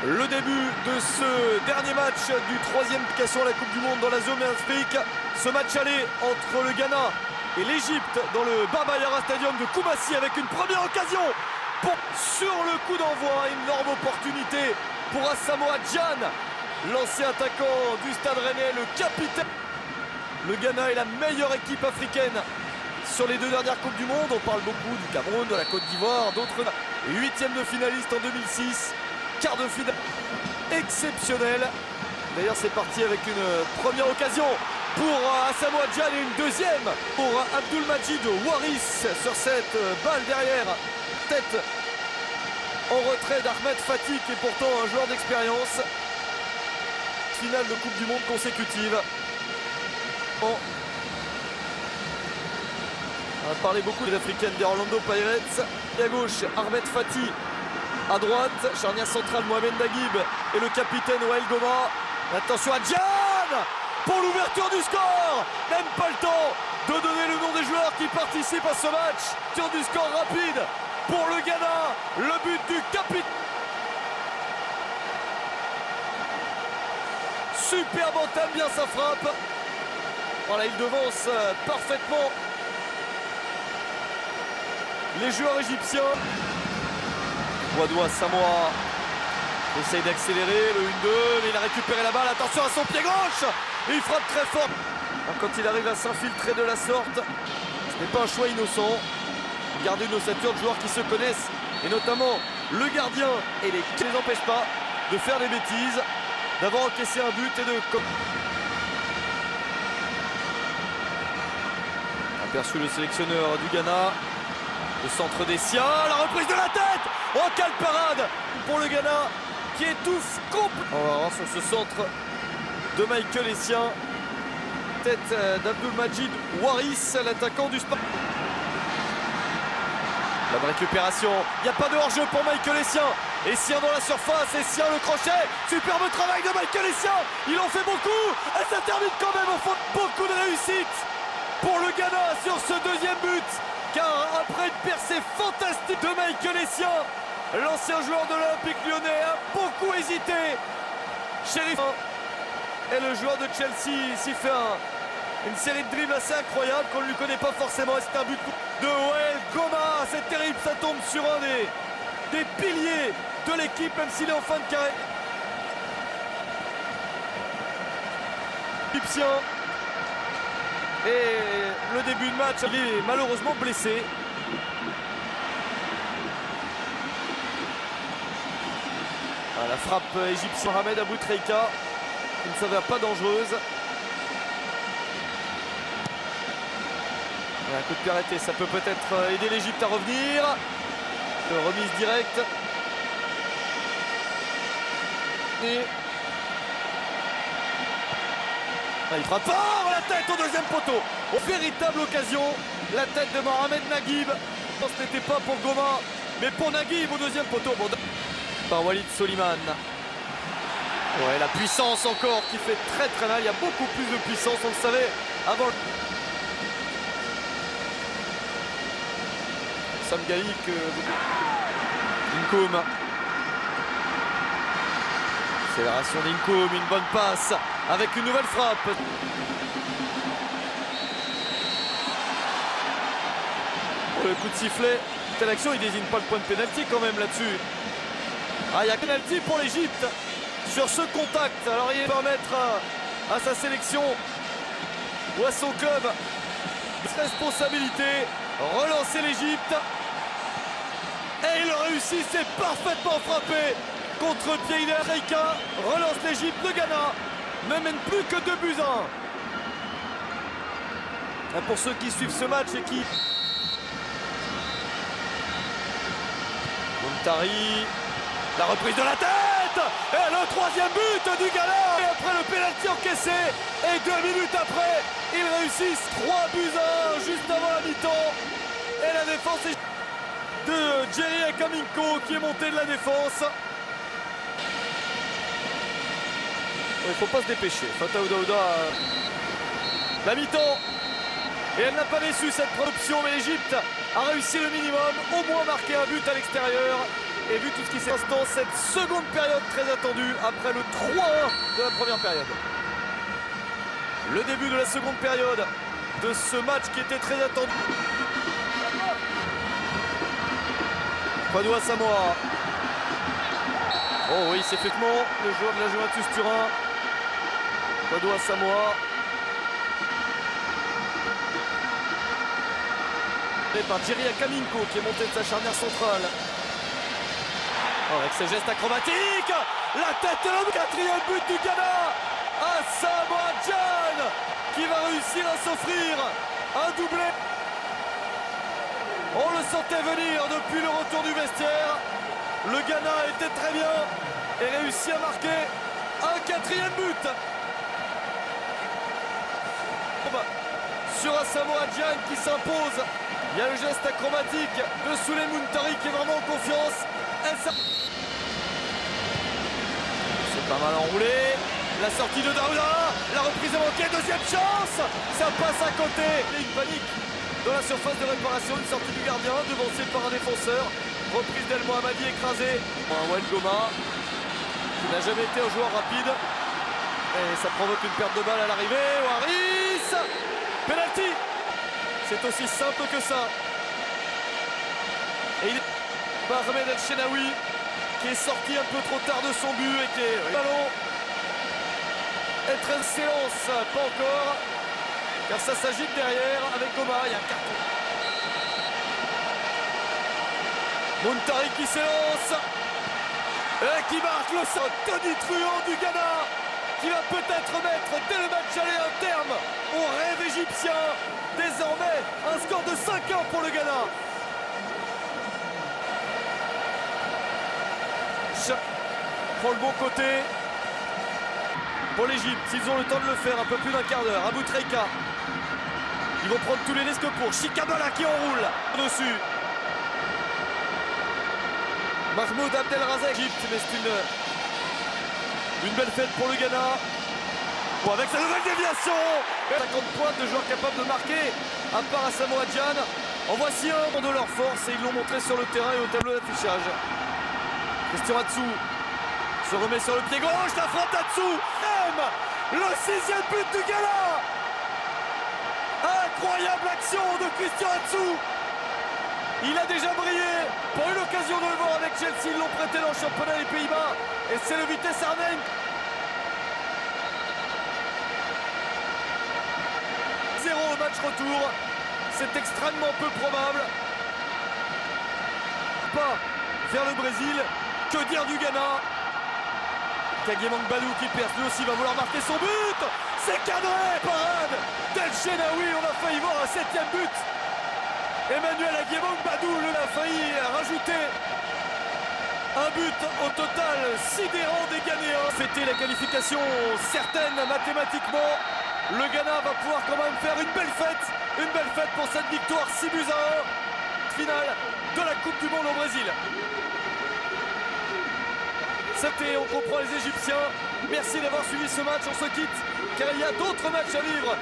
Le début de ce dernier match du troisième qualification à la Coupe du Monde dans la zone Afrique. Ce match aller entre le Ghana et l'Égypte dans le Baba Yara Stadium de Koumassi avec une première occasion sur le coup d'envoi. Énorme opportunité pour Asamoah Gyan, l'ancien attaquant du Stade Rennais, le capitaine. Le Ghana est la meilleure équipe africaine sur les deux dernières Coupes du Monde. On parle beaucoup du Cameroun, de la Côte d'Ivoire, d'autres. 8e de finaliste en 2006. Quart de finale exceptionnel. D'ailleurs, c'est parti avec une première occasion pour Asamoah Gyan et une deuxième pour Abdulmajid Waris sur cette balle derrière. Tête en retrait d'Ahmed Fati, qui est pourtant un joueur d'expérience. Finale de Coupe du Monde consécutive. On a parlé beaucoup des Africaines d'Orlando Pirates. Et à gauche, Ahmed Fati. À droite, charnière centrale Mohamed Naguib et le capitaine Wael Goma. Attention à Gyan pour l'ouverture du score. Même pas le temps de donner le nom des joueurs qui participent à ce match. Sur du score rapide pour le Ghana. Le but du capitaine. Superbe entame, bien sa frappe. Voilà, il devance parfaitement les joueurs égyptiens. Wadou Asamoah essaye d'accélérer le 1-2, mais il a récupéré la balle. Attention à son pied gauche. Et il frappe très fort. Quand il arrive à s'infiltrer de la sorte, ce n'est pas un choix innocent. Garder une ossature de joueurs qui se connaissent, et notamment le gardien et les qui ne les empêchent pas de faire des bêtises, d'avoir encaissé un but et de... Aperçu le sélectionneur du Ghana. Le centre des siens, la reprise de la tête. Oh, quelle parade pour le Ghana qui étouffe complètement. On va voir sur ce centre de Michael Essien. Tête d'Abdulmajid Waris, l'attaquant du Spa. La récupération, il n'y a pas de hors-jeu pour Michael Essien. Essien dans la surface, Essien le crochet. Superbe travail de Michael Essien. Il en fait beaucoup et ça termine quand même au fond. Beaucoup de réussite pour le Ghana sur ce deuxième but. Car après une percée fantastique de Michael Essien, l'ancien joueur de l'Olympique Lyonnais a beaucoup hésité. Sheriff et le joueur de Chelsea s'y fait une série de dribbles assez incroyable qu'on ne lui connaît pas forcément. C'est un but de Wael Goma. C'est terrible, ça tombe sur un des piliers de l'équipe, même s'il est en fin de carrière. Égyptien. Et le début de match, il est malheureusement blessé. La frappe égyptienne, Mohamed Aboutrika, qui ne s'avère pas dangereuse. Et un coup de pied arrêté, ça peut peut-être aider l'Égypte à revenir. Remise directe. Et il frappe fort, la tête au deuxième poteau. Véritable occasion, la tête de Mohamed Naguib. Ce n'était pas pour Goma, mais pour Naguib au deuxième poteau. Bon, par Walid Soliman. Ouais, la puissance encore qui fait très très mal. Il y a beaucoup plus de puissance, on le savait avant. Sam Gaïk, Inkoum. Accélération d'Inkoum, une bonne passe avec une nouvelle frappe. Le coup de sifflet, telle action, il désigne pas le point de pénalty quand même là-dessus. Ah, il y a pénalty pour l'Égypte sur ce contact. Alors il va permettre à sa sélection ou à son club de responsabilité, relancer l'Égypte. Et il réussit, c'est parfaitement frappé contre Pierre Reika. Relance l'Égypte, le Ghana ne mène plus que 2-1. Pour ceux qui suivent ce match et qui... Montari, la reprise de la tête et le troisième but du Ghana. Et après le pénalty encaissé et 2 minutes après, ils réussissent 3-1 juste avant la mi-temps. Et la défense est de Jerry Akaminko qui est monté de la défense. Il ne faut pas se dépêcher. Fataou Daouda, la mi-temps Et elle n'a pas déçu cette option, mais l'Égypte a réussi le minimum, au moins marquer un but à l'extérieur. Et vu tout ce qui s'est passé dans cette seconde période très attendue, après le 3-1 de la première période. Le début de la seconde période de ce match qui était très attendu. Kwadwo Asamoah. Oh oui, c'est effectivement le joueur de la Juventus Turin. Kwadwo Asamoah. Et par Djeria Kaminko qui est monté de sa charnière centrale. Oh, avec ses gestes acrobatiques, la tête de l'homme, quatrième but du Ghana. Asamoah Gyan qui va réussir à s'offrir un doublé. On le sentait venir depuis le retour du vestiaire. Le Ghana était très bien et réussit à marquer un quatrième but. Sur Asamoah Gyan qui s'impose. Il y a le geste acrobatique de Souleymane Muntari qui est vraiment en confiance. C'est pas mal enroulé. La sortie de Daouda, la reprise est manquée, deuxième chance. Ça passe à côté. Et une panique dans la surface de réparation, une sortie du gardien, devancé par un défenseur. Reprise d'El Mohammadi écrasé. Wael Goma, qui n'a jamais été un joueur rapide. Et ça provoque une perte de balle à l'arrivée. Waris, penalty. C'est aussi simple que ça. Et il est Ahmed El Shenaoui qui est sorti un peu trop tard de son but et qui est ballon. Être séance, pas encore, car ça s'agite derrière avec Goma. Il y a un carton. Muntari qui s'élance et qui marque le sang. Tony Truant du Ghana qui va peut-être mettre dès le match aller un terme au rêve égyptien. Désormais, un score de 5-1 pour le Ghana. Prend le bon côté pour l'Égypte. S'ils ont le temps de le faire, un peu plus d'un quart d'heure. Abou Treika. Ils vont prendre tous les risques pour Chikabala qui enroule dessus. Mahmoud Abdelrazak, Égypte, mais c'est une belle fête pour le Ghana. Bon, avec sa nouvelle déviation, 50 points de joueurs capables de marquer, à part Asamoah Gyan. En voici un de leur force et ils l'ont montré sur le terrain et au tableau d'affichage. Christian Atsu se remet sur le pied gauche, la frappe d'Atsu. Le 6e but du Ghana. Incroyable action de Christian Atsu. Il a déjà brillé. Pour une occasion de le voir avec Chelsea, ils l'ont prêté dans le championnat des Pays-Bas. Et c'est le Vitesse Arnhem. 0 au match retour. C'est extrêmement peu probable. Pas vers le Brésil. Que dire du Ghana? Kagema Mbadou qui perce, lui aussi va vouloir marquer son but. C'est cadré, parade d'El Shenaoui. On a failli voir un 7e but. Emmanuel Kagema Mbadou a failli rajouter un but au total sidérant des Ghanéens. Fêter la qualification certaine mathématiquement. Le Ghana va pouvoir quand même faire une belle fête pour cette victoire 6-1 finale de la Coupe du Monde au Brésil. C'était, on comprend les Égyptiens. Merci d'avoir suivi ce match, on se quitte car il y a d'autres matchs à vivre.